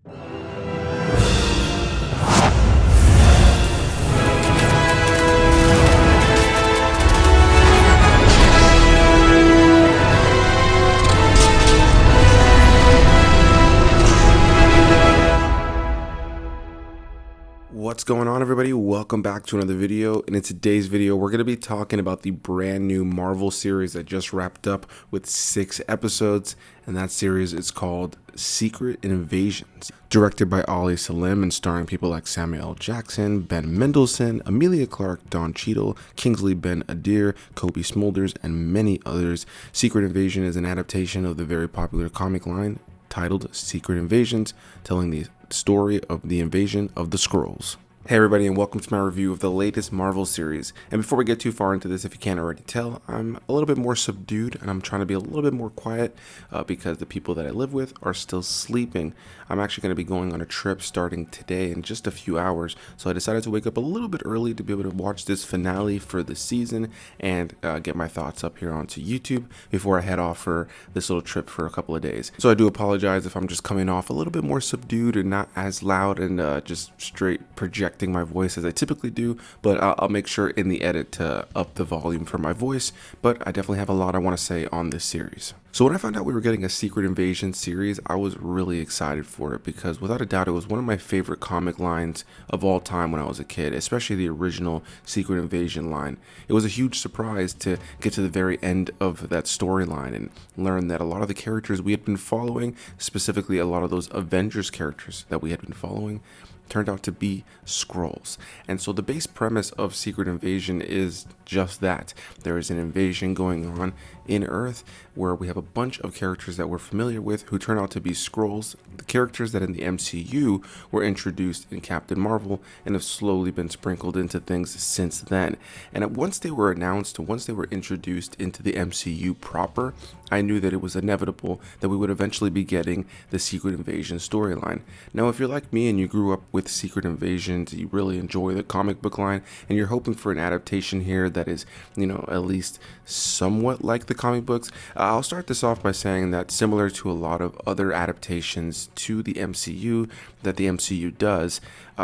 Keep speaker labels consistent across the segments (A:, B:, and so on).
A: What's going on, everybody? Welcome back to another video. And in today's video, we're going to be talking about the brand new Marvel series that just wrapped up with 6 episodes, and that series is called Secret Invasions. Directed by Selim and starring people like Samuel L. Jackson, Ben Mendelsohn, Emilia Clarke, Don Cheadle, Kingsley Ben-Adir, Kobe Smulders, and many others. Secret Invasion is an adaptation of the very popular comic line titled Secret Invasions, telling the story of the invasion of the Skrulls. Hey everybody, and welcome to my review of the latest Marvel series. And before we get too far into this, if you can't already tell, I'm a little bit more subdued and I'm trying to be a little bit more quiet because the people that I live with are still sleeping. I'm actually going to be going on a trip starting today in just a few hours, so I decided to wake up a little bit early to be able to watch this finale for the season and get my thoughts up here onto YouTube before I head off for this little trip for a couple of days. So I do apologize if I'm just coming off a little bit more subdued and not as loud and just straight projecting my voice as I typically do, but I'll make sure in the edit to up the volume for my voice. But I definitely have a lot I want to say on this series. So when I found out we were getting a Secret Invasion series, I was really excited for it because without a doubt it was one of my favorite comic lines of all time when I was a kid, especially the original Secret Invasion line. It was a huge surprise to get to the very end of that storyline and learn that a lot of the characters we had been following, specifically a lot of those Avengers characters that we had been following, turned out to be Skrulls. And so the base premise of Secret Invasion is just that. There is an invasion going on in Earth where we have a bunch of characters that we're familiar with who turn out to be Skrulls, the characters that in the MCU were introduced in Captain Marvel and have slowly been sprinkled into things since then. And once they were announced, once they were introduced into the MCU proper, I knew that it was inevitable that we would eventually be getting the Secret Invasion storyline. Now, if you're like me and you grew up with Secret Invasions, you really enjoy the comic book line, and you're hoping for an adaptation here that is, at least somewhat like the comic books, I'll start this off by saying that similar to a lot of other adaptations to the MCU that the MCU does,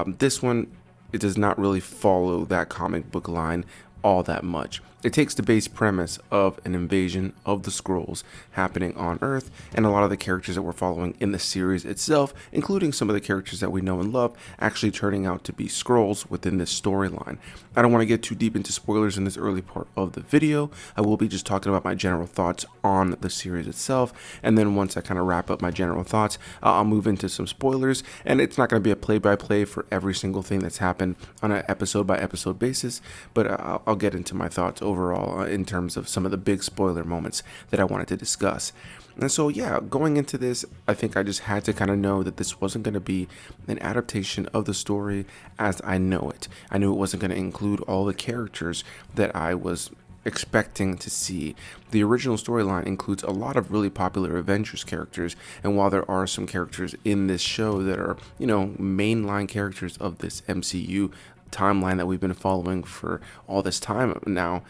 A: this one, it does not really follow that comic book line all that much. It takes the base premise of an invasion of the Skrulls happening on Earth, and a lot of the characters that we're following in the series itself, including some of the characters that we know and love, actually turning out to be Skrulls within this storyline. I don't want to get too deep into spoilers in this early part of the video. I will be just talking about my general thoughts on the series itself, and then once I kind of wrap up my general thoughts, I'll move into some spoilers, and it's not going to be a play-by-play for every single thing that's happened on an episode-by-episode basis, but I'll get into my thoughts overall in terms of some of the big spoiler moments that I wanted to discuss. And so yeah, going into this, I think I just had to kind of know that this wasn't going to be an adaptation of the story as I know it. I knew it wasn't going to include all the characters that I was expecting to see. The original storyline includes a lot of really popular Avengers characters, and while there are some characters in this show that are, mainline characters of this MCU timeline that we've been following for all this time now,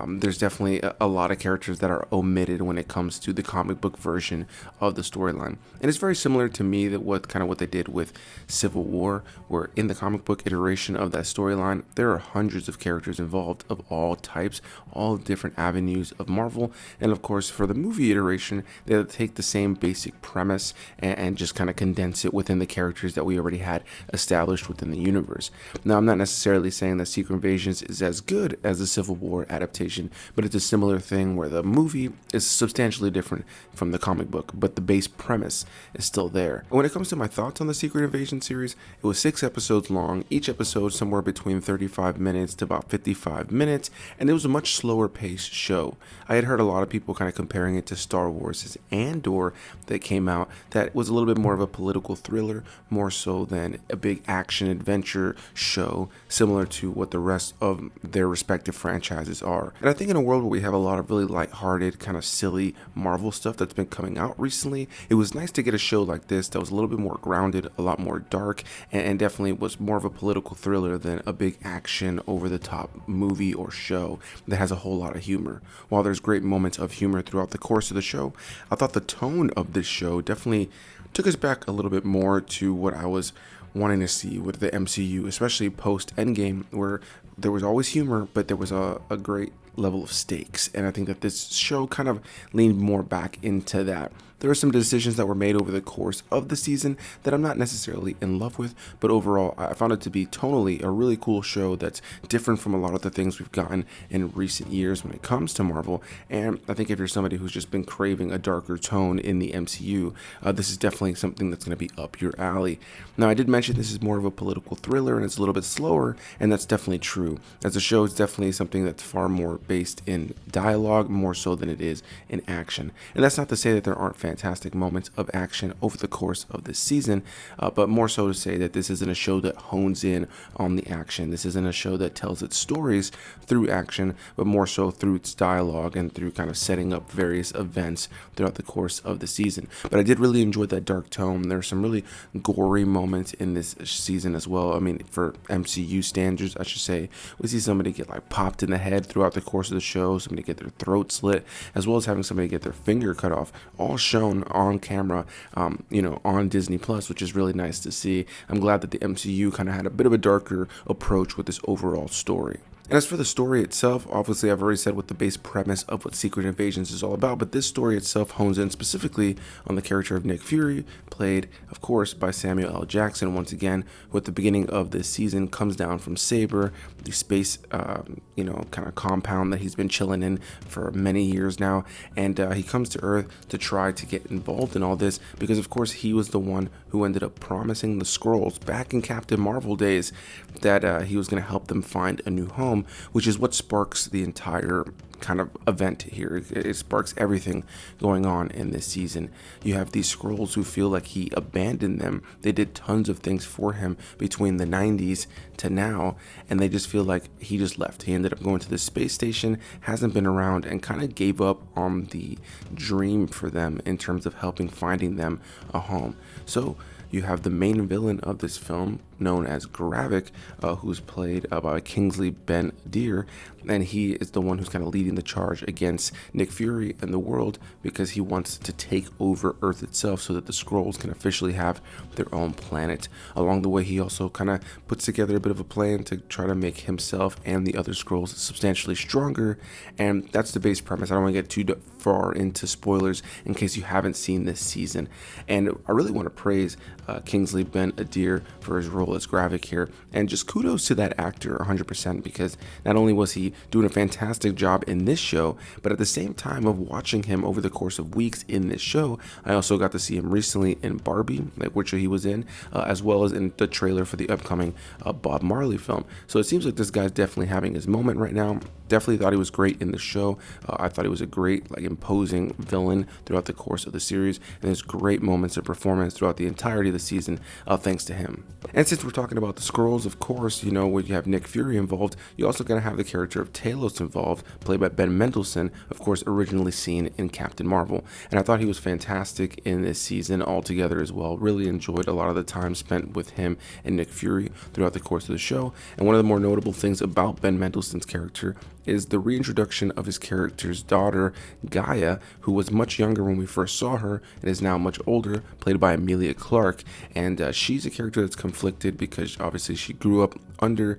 A: there's definitely a lot of characters that are omitted when it comes to the comic book version of the storyline. And it's very similar to me that what they did with Civil War, where in the comic book iteration of that storyline, there are hundreds of characters involved of all types, all different avenues of Marvel. And of course, for the movie iteration, they'll take the same basic premise and just kind of condense it within the characters that we already had established within the universe. Now, I'm not necessarily saying that Secret Invasions is as good as the Civil War adaptation, but it's a similar thing where the movie is substantially different from the comic book, but the base premise is still there. And when it comes to my thoughts on the Secret Invasion series, it was 6 episodes long, each episode somewhere between 35 minutes to about 55 minutes, and it was a much slower paced show. I had heard a lot of people kind of comparing it to Star Wars' Andor that came out, that was a little bit more of a political thriller, more so than a big action adventure show, similar to what the rest of their respective franchises are. And I think in a world where we have a lot of really lighthearted, kind of silly Marvel stuff that's been coming out recently, it was nice to get a show like this that was a little bit more grounded, a lot more dark, and definitely was more of a political thriller than a big action, over-the-top movie or show that has a whole lot of humor. While there's great moments of humor throughout the course of the show, I thought the tone of this show definitely took us back a little bit more to what I was wanting to see with the MCU, especially post Endgame, where there was always humor, but there was a great level of stakes. And I think that this show kind of leaned more back into that. There are some decisions that were made over the course of the season that I'm not necessarily in love with, but overall I found it to be tonally a really cool show that's different from a lot of the things we've gotten in recent years when it comes to Marvel. And I think if you're somebody who's just been craving a darker tone in the MCU, this is definitely something that's going to be up your alley. Now, I did mention this is more of a political thriller and it's a little bit slower, and that's definitely true. As a show, it's definitely something that's far more based in dialogue, more so than it is in action. And that's not to say that there aren't fantastic moments of action over the course of this season, but more so to say that this isn't a show that hones in on the action. This isn't a show that tells its stories through action, but more so through its dialogue and through kind of setting up various events throughout the course of the season. But I did really enjoy that dark tone. There are some really gory moments in this season as well. I mean, for MCU standards, I should say, we see somebody get like popped in the head throughout the course of the show, somebody get their throat slit, as well as having somebody get their finger cut off, all shown on camera, on Disney Plus, which is really nice to see. I'm glad that the MCU kind of had a bit of a darker approach with this overall story. And as for the story itself, obviously I've already said what the base premise of what Secret Invasions is all about, but this story itself hones in specifically on the character of Nick Fury, played, of course, by Samuel L. Jackson once again, who at the beginning of this season comes down from Saber, the space, kind of compound that he's been chilling in for many years now, and he comes to Earth to try to get involved in all this because, of course, he was the one who ended up promising the Skrulls back in Captain Marvel days that he was going to help them find a new home, which is what sparks the entire kind of event here. It sparks everything going on in this season. You have these Skrulls who feel like he abandoned them. They did tons of things for him between the 90s to now, and they just feel like he just left. He ended up going to the space station, hasn't been around, and kind of gave up on the dream for them in terms of helping finding them a home. So you have the main villain of this film, known as Gravik, who's played by Kingsley Ben-Adir, and he is the one who's kind of leading the charge against Nick Fury and the world because he wants to take over Earth itself so that the Skrulls can officially have their own planet. Along the way, he also kind of puts together a bit of a plan to try to make himself and the other Skrulls substantially stronger, and that's the base premise. I don't want to get too far into spoilers in case you haven't seen this season, and I really want to praise Kingsley Ben-Adir for his role as Gravik here, and just kudos to that actor 100%, because not only was he doing a fantastic job in this show, but at the same time of watching him over the course of weeks in this show, I also got to see him recently in Barbie, which he was in, as well as in the trailer for the upcoming Bob Marley film. So it seems like this guy's definitely having his moment right now. Definitely thought he was great in the show. I thought he was a great, imposing villain throughout the course of the series, and there's great moments of performance throughout the entirety of the season, thanks to him. And since we're talking about the Skrulls, of course, when you have Nick Fury involved, you also gotta have the character of Talos involved, played by Ben Mendelsohn, of course, originally seen in Captain Marvel. And I thought he was fantastic in this season altogether as well. Really enjoyed a lot of the time spent with him and Nick Fury throughout the course of the show. And one of the more notable things about Ben Mendelsohn's character is the reintroduction of his character's daughter, Gaia, who was much younger when we first saw her and is now much older, played by Emilia Clarke. And she's a character that's conflicted because obviously she grew up under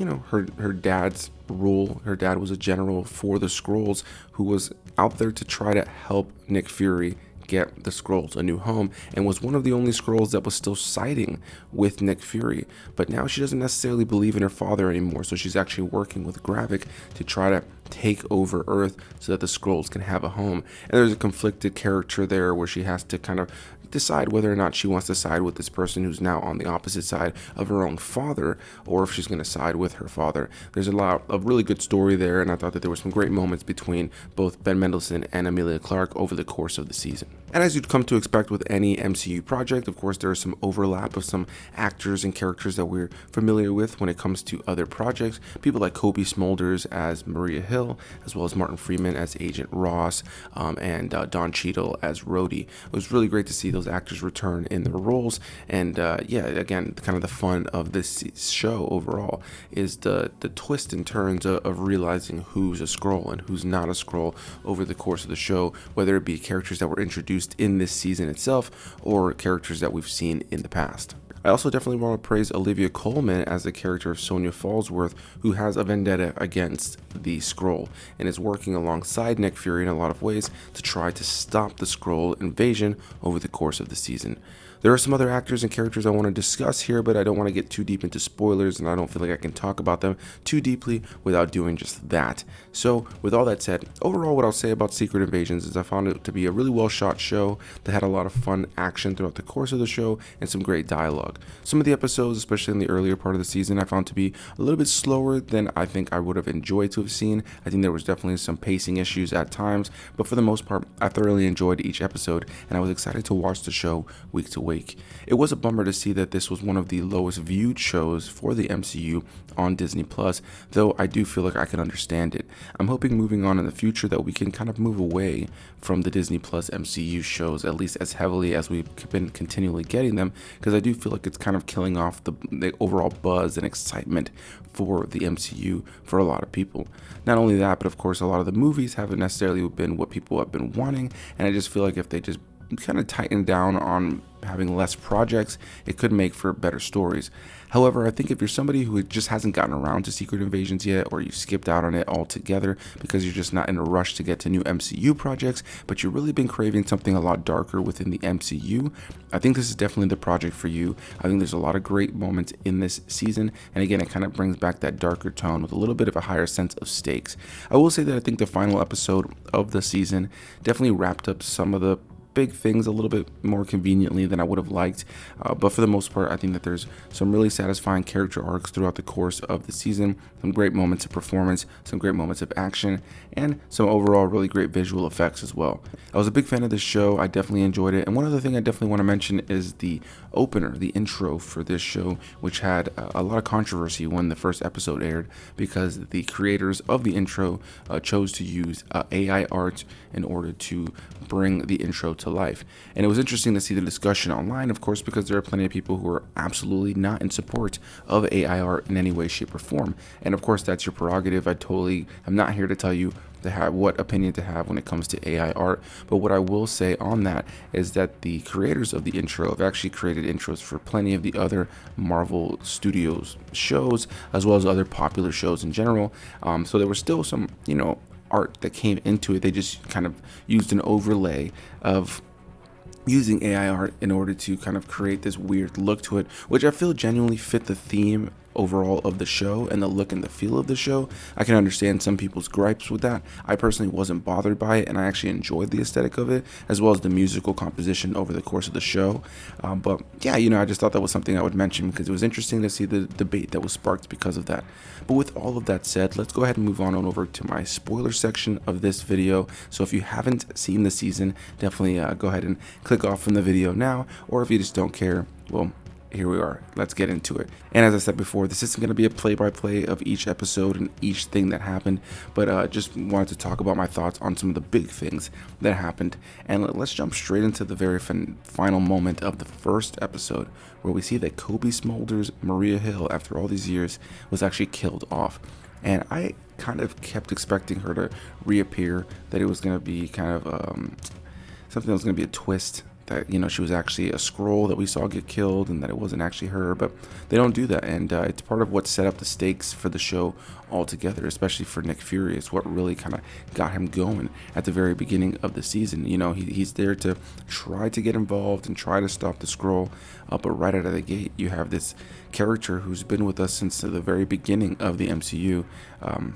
A: her dad's rule. Her dad was a general for the Skrulls who was out there to try to help Nick Fury get the Skrulls a new home, and was one of the only Skrulls that was still siding with Nick Fury. But now she doesn't necessarily believe in her father anymore, so she's actually working with Gravik to try to take over Earth so that the Skrulls can have a home. And there's a conflicted character there where she has to kind of decide whether or not she wants to side with this person who's now on the opposite side of her own father, or if she's going to side with her father. There's a lot of really good story there, and I thought that there were some great moments between both Ben Mendelsohn and Emilia Clarke over the course of the season. And as you'd come to expect with any MCU project, of course, there is some overlap of some actors and characters that we're familiar with when it comes to other projects. People like Kobe Smulders as Maria Hill, as well as Martin Freeman as Agent Ross, and Don Cheadle as Rhodey. It was really great to see those actors return in their roles, and again, kind of the fun of this show overall is the twist and turns of realizing who's a Skrull and who's not a Skrull over the course of the show, whether it be characters that were introduced introduced in this season itself or characters that we've seen in the past. I also definitely want to praise Olivia Colman as the character of Sonya Falsworth, who has a vendetta against the Skrull and is working alongside Nick Fury in a lot of ways to try to stop the Skrull invasion over the course of the season. There are some other actors and characters I want to discuss here, but I don't want to get too deep into spoilers, and I don't feel like I can talk about them too deeply without doing just that. So, with all that said, overall what I'll say about Secret Invasions is I found it to be a really well shot show that had a lot of fun action throughout the course of the show and some great dialogue. Some of the episodes, especially in the earlier part of the season, I found to be a little bit slower than I think I would have enjoyed to have seen. I think there was definitely some pacing issues at times, but for the most part, I thoroughly enjoyed each episode, and I was excited to watch the show week to week. It was a bummer to see that this was one of the lowest viewed shows for the MCU on Disney Plus, though I do feel like I can understand it. I'm hoping moving on in the future that we can kind of move away from the Disney Plus MCU shows, at least as heavily as we've been continually getting them, because I do feel like it's kind of killing off the overall buzz and excitement for the MCU for a lot of people. Not only that, but of course a lot of the movies haven't necessarily been what people have been wanting, and I just feel like if they just kind of tighten down on having less projects, it could make for better stories. However, I think if you're somebody who just hasn't gotten around to Secret Invasions yet, or you skipped out on it altogether because you're just not in a rush to get to new MCU projects, but you've really been craving something a lot darker within the MCU, I think this is definitely the project for you. I think there's a lot of great moments in this season, and again, it kind of brings back that darker tone with a little bit of a higher sense of stakes. I will say that I think the final episode of the season definitely wrapped up some of the big things a little bit more conveniently than I would have liked, but for the most part I think that there's some really satisfying character arcs throughout the course of the season, some great moments of performance, some great moments of action, and some overall really great visual effects as well. I was a big fan of this show. I definitely enjoyed it, and one other thing I definitely want to mention is the opener, the intro for this show, which had a lot of controversy when the first episode aired because the creators of the intro chose to use AI art in order to bring the intro to life. And it was interesting to see the discussion online, of course, because there are plenty of people who are absolutely not in support of AI art in any way, shape, or form. And of course, that's your prerogative. I'm not here to tell you to have what opinion to have when it comes to AI art, but what I will say on that is that the creators of the intro have actually created intros for plenty of the other Marvel Studios shows, as well as other popular shows in general. So there was still some, art that came into it. They just kind of used an overlay of using AI art in order to kind of create this weird look to it, which I feel genuinely fit the theme overall of the show and the look and the feel of the show. I can understand some people's gripes with that. I personally wasn't bothered by it, and I actually enjoyed the aesthetic of it, as well as the musical composition over the course of the show. But yeah, I just thought that was something I would mention because it was interesting to see the debate that was sparked because of that. But with all of that said, let's go ahead and move on over to my spoiler section of this video. So if you haven't seen the season, definitely go ahead and click off from the video now, or if you just don't care, well, here we are. Let's get into it. And as I said before, this isn't going to be a play-by-play of each episode and each thing that happened, but just wanted to talk about my thoughts on some of the big things that happened. And let's jump straight into the very final moment of the first episode, where we see that Cobie Smulders' Maria Hill, after all these years, was actually killed off. And I kind of kept expecting her to reappear, that it was going to be kind of something that was going to be a twist, that she was actually a Skrull that we saw get killed and that it wasn't actually her, but they don't do that, and it's part of what set up the stakes for the show altogether, especially for Nick Fury. It's what really kind of got him going at the very beginning of the season. He's there to try to get involved and try to stop the Skrull, but right out of the gate you have this character who's been with us since the very beginning of the MCU,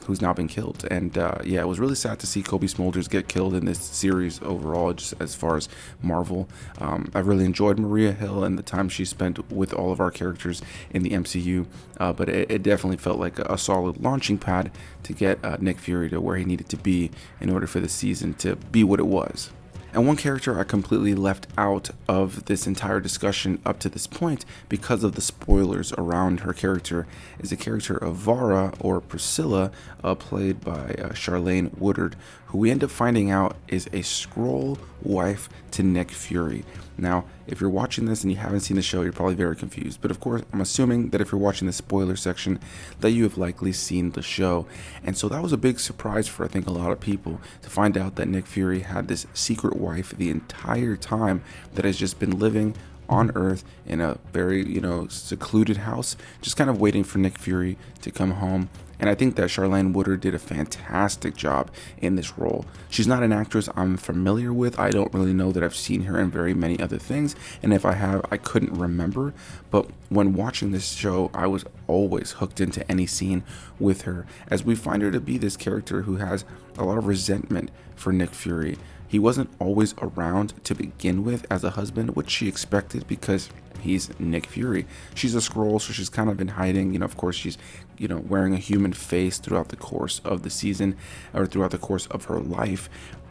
A: who's now been killed. And yeah, it was really sad to see Cobie Smulders get killed in this series overall, just as far as Marvel. I really enjoyed Maria Hill and the time she spent with all of our characters in the MCU, but it definitely felt like a solid launching pad to get Nick Fury to where he needed to be in order for the season to be what it was. And one character I completely left out of this entire discussion up to this point because of the spoilers around her character is the character of Vara, or Priscilla, played by Charlene Woodard, who we end up finding out is a Skrull wife to Nick Fury. Now, if you're watching this and you haven't seen the show, you're probably very confused. But of course, I'm assuming that if you're watching the spoiler section, that you have likely seen the show. And so that was a big surprise for, I think, a lot of people to find out that Nick Fury had this secret wife the entire time that has just been living on Earth in a very, secluded house, just kind of waiting for Nick Fury to come home. And I think that Charlayne Woodard did a fantastic job in this role. She's not an actress I'm familiar with. I don't really know that I've seen her in very many other things. And if I have, I couldn't remember. But when watching this show, I was always hooked into any scene with her, as we find her to be this character who has a lot of resentment for Nick Fury. He wasn't always around to begin with as a husband, which she expected because he's Nick Fury. She's a Skrull, so she's kind of been hiding. Of course, she's, wearing a human face throughout the course of the season, or throughout the course of her life.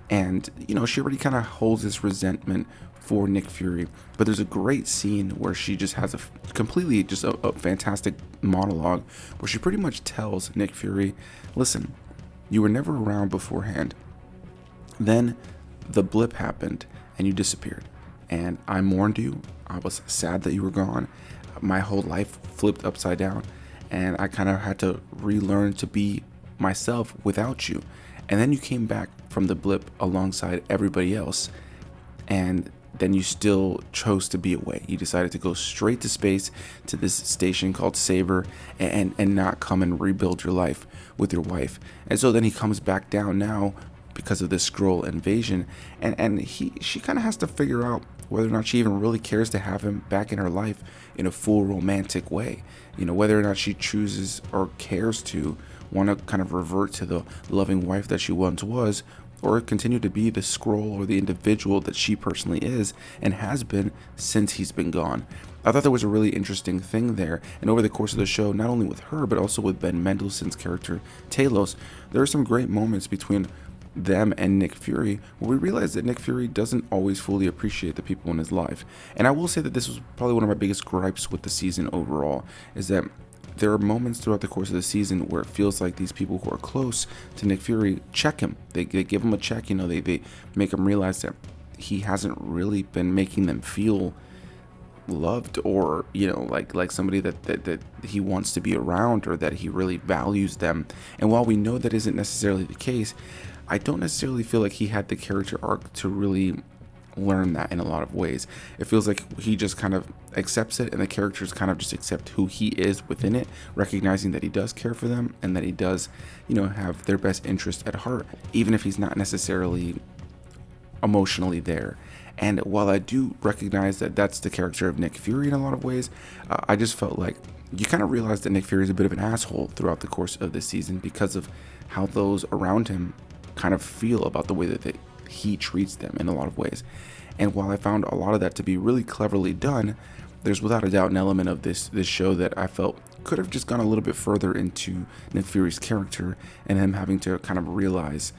A: And, she already kind of holds this resentment for Nick Fury. But there's a great scene where she just has a fantastic monologue where she pretty much tells Nick Fury, listen, you were never around beforehand. Then the blip happened and you disappeared. And I mourned you. I was sad that you were gone. My whole life flipped upside down. And I kind of had to relearn to be myself without you. And then you came back from the blip alongside everybody else. And then you still chose to be away. You decided to go straight to space, to this station called Saber, and not come and rebuild your life with your wife. And so then he comes back down now because of this Skrull invasion, and she kind of has to figure out whether or not she even really cares to have him back in her life in a full romantic way. Whether or not she chooses or cares to want to kind of revert to the loving wife that she once was, or continue to be the Skrull or the individual that she personally is and has been since he's been gone. I thought there was a really interesting thing there, and over the course of the show, not only with her but also with Ben Mendelsohn's character Talos, there are some great moments between them and Nick Fury, where we realize that Nick Fury doesn't always fully appreciate the people in his life. And I will say that this was probably one of my biggest gripes with the season overall, is that there are moments throughout the course of the season where it feels like these people who are close to Nick Fury check him. They give him a check, they make him realize that he hasn't really been making them feel loved, or like somebody that he wants to be around, or that he really values them. And while we know that isn't necessarily the case, I don't necessarily feel like he had the character arc to really learn that in a lot of ways. It feels like he just kind of accepts it, and the characters kind of just accept who he is within it, recognizing that he does care for them and that he does, have their best interest at heart, even if he's not necessarily emotionally there. And while I do recognize that that's the character of Nick Fury in a lot of ways, I just felt like you kind of realize that Nick Fury is a bit of an asshole throughout the course of this season because of how those around him kind of feel about the way that he treats them in a lot of ways. And while I found a lot of that to be really cleverly done, there's without a doubt an element of this show that I felt could have just gone a little bit further into Nick Fury's character, and him having to kind of realize,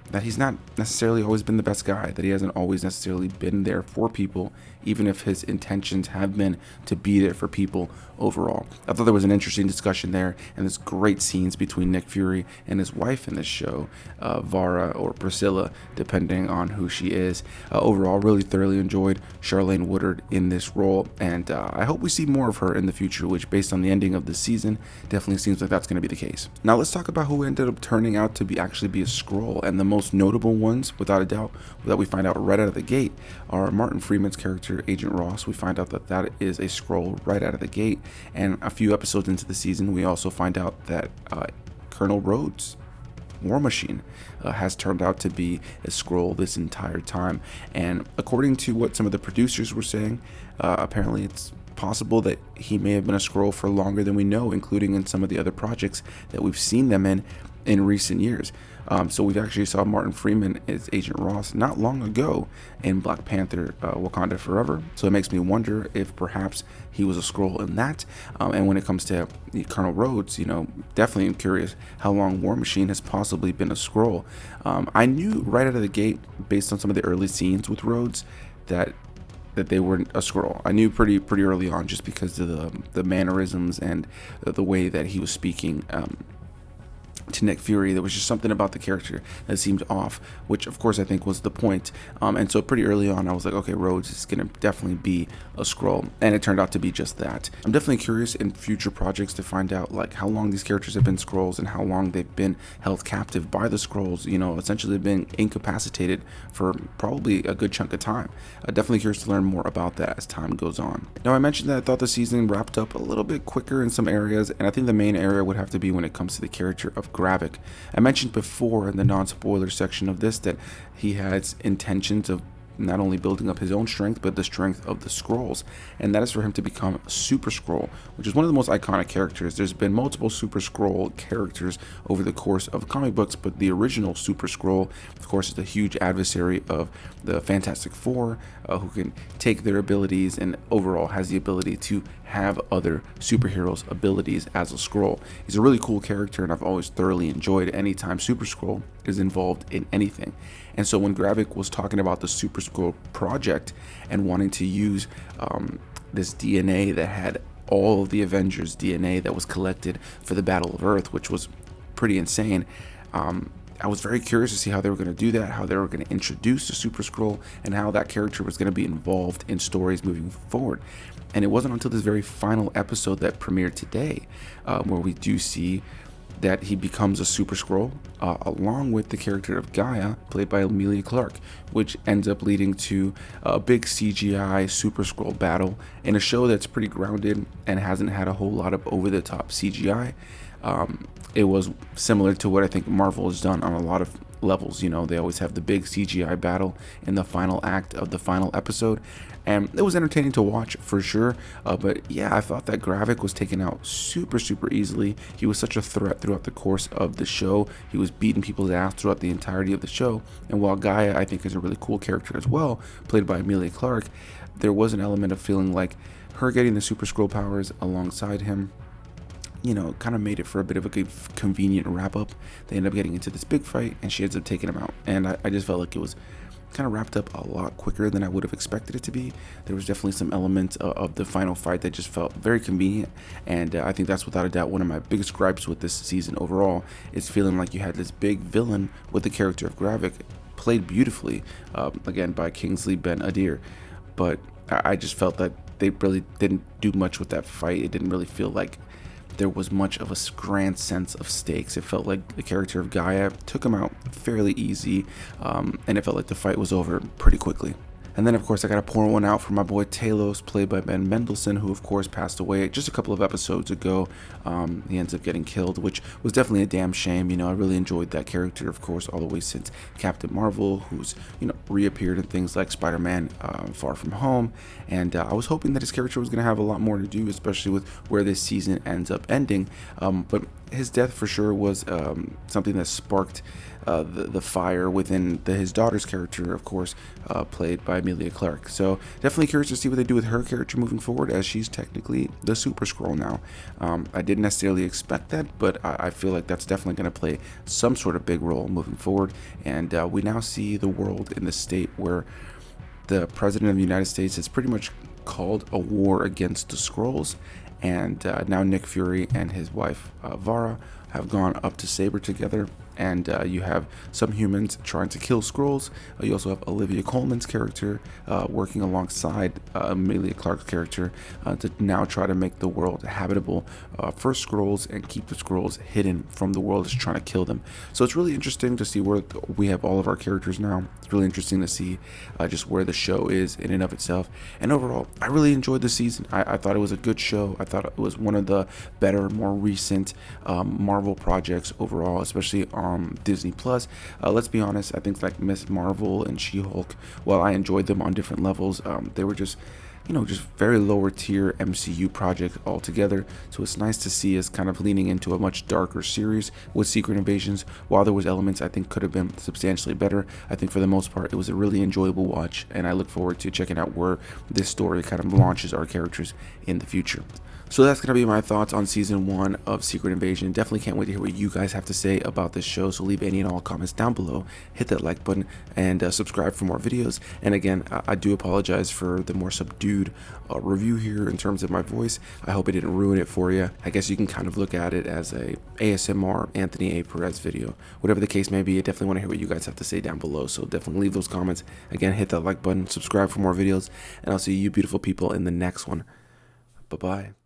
A: that he's not necessarily always been the best guy, that he hasn't always necessarily been there for people, even if his intentions have been to be there for people overall. I thought there was an interesting discussion there, and there's great scenes between Nick Fury and his wife in this show, Vara or Priscilla, depending on who she is. Overall, really thoroughly enjoyed Charlayne Woodard in this role, and I hope we see more of her in the future, which, based on the ending of the season, definitely seems like that's going to be the case. Now let's talk about who ended up turning out to actually be a Skrull, and the most notable ones, without a doubt, that we find out right out of the gate are Martin Freeman's character, Agent Ross. We find out that is a Skrull right out of the gate, and a few episodes into the season, we also find out that Colonel Rhodes, War Machine, has turned out to be a Skrull this entire time. And according to what some of the producers were saying, apparently it's possible that he may have been a Skrull for longer than we know, including in some of the other projects that we've seen them in recent years. So we've actually saw Martin Freeman as Agent Ross not long ago in Black Panther Wakanda Forever. So it makes me wonder if perhaps he was a Skrull in that. And when it comes to Colonel Rhodes, definitely am curious how long War Machine has possibly been a Skrull. I knew right out of the gate, based on some of the early scenes with Rhodes, that they weren't a Skrull. I knew pretty early on, just because of the mannerisms and the way that he was speaking. to Nick Fury. There was just something about the character that seemed off, which of course I think was the point. And so pretty early on I was like, okay, Rhodes is going to definitely be a Skrull, and it turned out to be just that. I'm definitely curious in future projects to find out like how long these characters have been Skrulls and how long they've been held captive by the Skrulls, you know, essentially been incapacitated for probably a good chunk of time. Definitely curious to learn more about that as time goes on. Now, I mentioned that I thought the season wrapped up a little bit quicker in some areas, and I think the main area would have to be when it comes to the character of Gravik. I mentioned before in the non-spoiler section of this that he has intentions of not only building up his own strength, but the strength of the Skrulls, and that is for him to become a Super Skrull, which is one of the most iconic characters. There's been multiple Super Skrull characters over the course of comic books, but the original Super Skrull, of course, is the huge adversary of the Fantastic Four, who can take their abilities and overall has the ability to have other superheroes' abilities as a Skrull. He's a really cool character, and I've always thoroughly enjoyed any time Super Skrull is involved in anything. And so when Gravik was talking about the Super Skrull project and wanting to use this DNA that had all of the Avengers' DNA that was collected for the Battle of Earth, which was pretty insane, I was very curious to see how they were going to do that, how they were going to introduce the Super Skrull, and how that character was going to be involved in stories moving forward. And it wasn't until this very final episode that premiered today where we do see that he becomes a Super Skrull, along with the character of Gaia, played by Emilia Clarke, which ends up leading to a big CGI Super Skrull battle in a show that's pretty grounded and hasn't had a whole lot of over-the-top CGI. It was similar to what I think Marvel has done on a lot of levels. You know, they always have the big CGI battle in the final act of the final episode, and it was entertaining to watch for sure. But yeah, I thought that Gravik was taken out super easily. He was such a threat throughout the course of the show. He was beating people's ass throughout the entirety of the show. And while Gaia, I think, is a really cool character as well, played by Emilia Clarke, there was an element of feeling like her getting the Super Skrull powers alongside him, you know, kind of made it for a bit of a good, convenient wrap up. They end up getting into this big fight, and she ends up taking him out. And I just felt like it was kind of wrapped up a lot quicker than I would have expected it to be. There was definitely some elements of the final fight that just felt very convenient, and I think that's without a doubt one of my biggest gripes with this season overall, is feeling like you had this big villain with the character of Gravik, played beautifully, again by Kingsley Ben-Adir, but I just felt that they really didn't do much with that fight. It didn't really feel like there was much of a grand sense of stakes. It felt like the character of Gaia took him out fairly easy, and it felt like the fight was over pretty quickly. And then, of course, I got to pour one out for my boy Talos, played by Ben Mendelsohn, who, of course, passed away just a couple of episodes ago. He ends up getting killed, which was definitely a damn shame. You know, I really enjoyed that character, of course, all the way since Captain Marvel, who's, you know, reappeared in things like Spider-Man Far From Home. And I was hoping that his character was going to have a lot more to do, especially with where this season ends up ending. But his death for sure was something that sparked the fire within his daughter's character, of course, played by Emilia Clarke. So definitely curious to see what they do with her character moving forward, as she's technically the Super Skrull now. I didn't necessarily expect that, but I feel like that's definitely going to play some sort of big role moving forward. And we now see the world in the state where the President of the United States has pretty much called a war against the Skrulls, and now Nick Fury and his wife Vara have gone up to Saber together, and you have some humans trying to kill Skrulls. You also have Olivia Colman's character working alongside Emilia Clarke's character to now try to make the world habitable for Skrulls and keep the Skrulls hidden from the world that's trying to kill them. So it's really interesting to see where we have all of our characters now. It's really interesting to see just where the show is in and of itself. And overall, I really enjoyed the season. I thought it was a good show. I thought it was one of the better, more recent Marvel projects overall, especially on Disney Plus. Let's be honest, I think like Miss Marvel and She-Hulk, while I enjoyed them on different levels, they were just, you know, just very lower tier MCU projects altogether. So it's nice to see us kind of leaning into a much darker series with Secret Invasions. While there was elements I think could have been substantially better, I think for the most part it was a really enjoyable watch, and I look forward to checking out where this story kind of launches our characters in the future. So that's going to be my thoughts on Season 1 of Secret Invasion. Definitely can't wait to hear what you guys have to say about this show, so leave any and all comments down below, hit that like button, and subscribe for more videos. And again, I do apologize for the more subdued subdued review here in terms of my voice. I hope it didn't ruin it for you. I guess you can kind of look at it as a ASMR Anthony A. Perez video. Whatever the case may be, I definitely want to hear what you guys have to say down below, so definitely leave those comments. Again, hit that like button, subscribe for more videos, and I'll see you beautiful people in the next one. Bye-bye.